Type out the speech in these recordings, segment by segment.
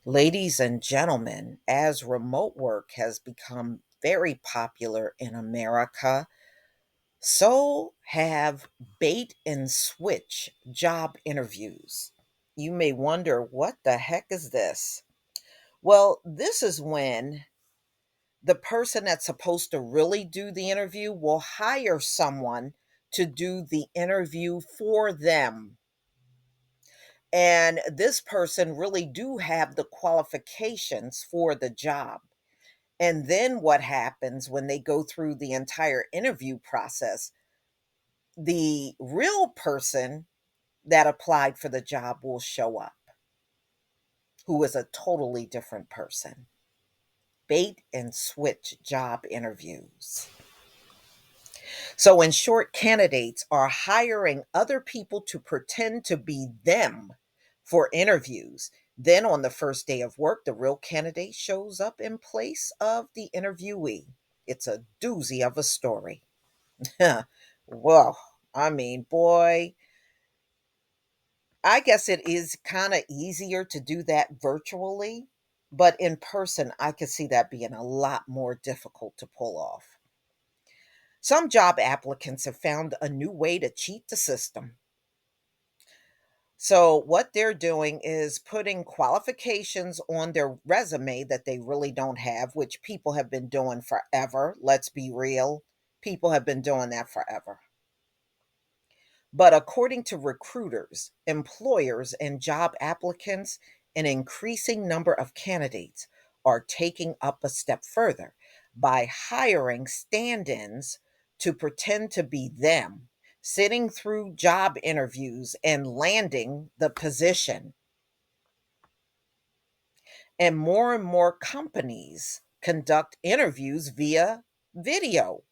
Ladies and gentlemen, as remote work has become very popular in America, so have bait and switch job interviews. You may wonder, what the heck is this? Well, this is when the person that's supposed to really do the interview will hire someone to do the interview for them. And this person really do have the qualifications for the job. And then what happens when they go through the entire interview process? The real person that applied for the job will show up, who is a totally different person. Bait and switch job interviews. So, in short, candidates are hiring other people to pretend to be them for interviews. Then, on the first day of work, the real candidate shows up in place of the interviewee. It's a doozy of a story. Well, I mean, boy, I guess it is kind of easier to do that virtually, but in person, I could see that being a lot more difficult to pull off. Some job applicants have found a new way to cheat the system. So, what they're doing is putting qualifications on their resume that they really don't have, which people have been doing forever. Let's be real. People have been doing that forever. But according to recruiters, employers, and job applicants, an increasing number of candidates are taking up a step further by hiring stand ins to pretend to be them, sitting through job interviews and landing the position. And more companies conduct interviews via video.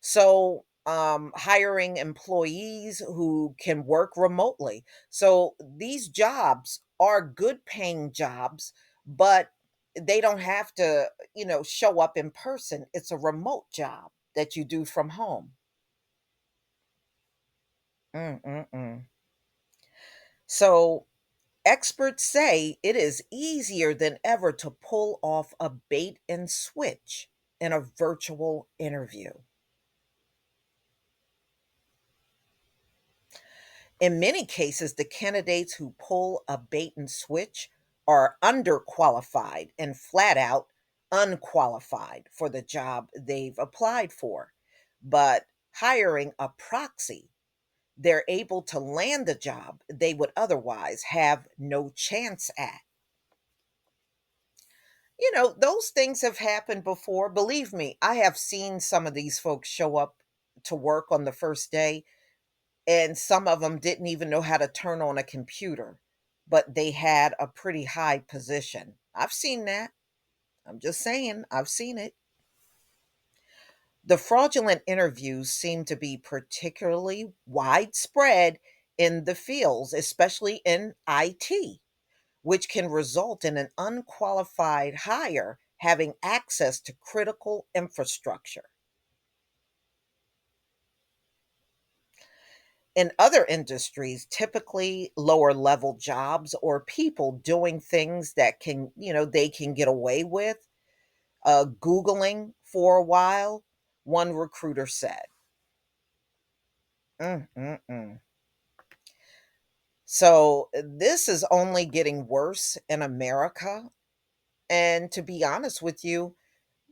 So, hiring employees who can work remotely. So, these jobs are good paying jobs, but they don't have to, show up in person. It's a remote job that you do from home. Mm-mm-mm. So, experts say it is easier than ever to pull off a bait and switch in a virtual interview. In many cases, the candidates who pull a bait and switch are underqualified and flat out unqualified for the job they've applied for. But hiring a proxy, they're able to land the job they would otherwise have no chance at. Those things have happened before. Believe me, I have seen some of these folks show up to work on the first day, and some of them didn't even know how to turn on a computer, but they had a pretty high position. I've seen that. I'm just saying, I've seen it. The fraudulent interviews seem to be particularly widespread in the fields, especially in IT, which can result in an unqualified hire having access to critical infrastructure. In other industries, typically lower level jobs or people doing things that they can get away with, Googling for a while, one recruiter said. Mm-mm-mm. So this is only getting worse in America. And to be honest with you,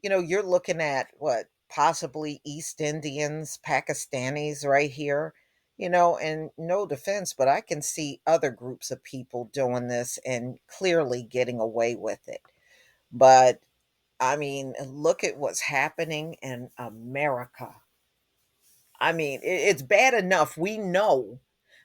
you're looking at what, possibly East Indians, Pakistanis right here, and no defense, but I can see other groups of people doing this and clearly getting away with it. But I mean, look at what's happening in America. I mean, it's bad enough. We know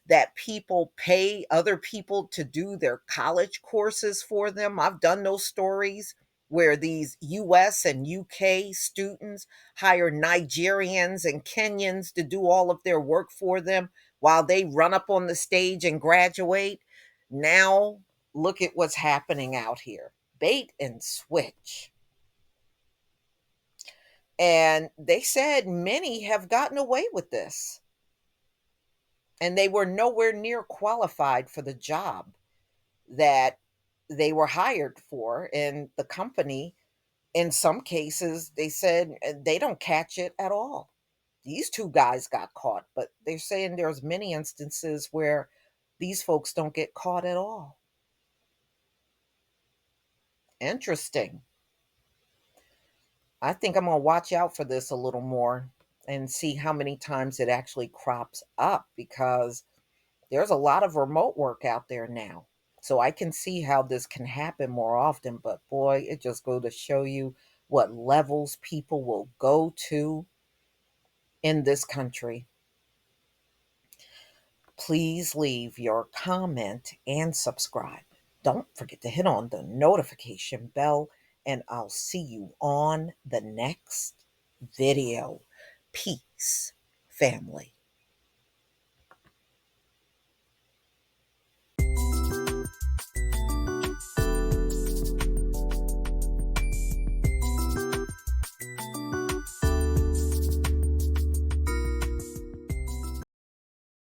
that people pay other people to do their college courses for them. I've done those stories where these US and UK students hire Nigerians and Kenyans to do all of their work for them while they run up on the stage and graduate. Now, look at what's happening out here. Bait and switch. And they said many have gotten away with this, and they were nowhere near qualified for the job that they were hired for, and the company, in some cases, they said they don't catch it at all. These 2 guys got caught, but they're saying there's many instances where these folks don't get caught at all. Interesting. I think I'm gonna watch out for this a little more and see how many times it actually crops up, because there's a lot of remote work out there now. So I can see how this can happen more often, but boy, it just go to show you what levels people will go to in this country. Please leave your comment and subscribe. Don't forget to hit on the notification bell, and I'll see you on the next video. Peace, family.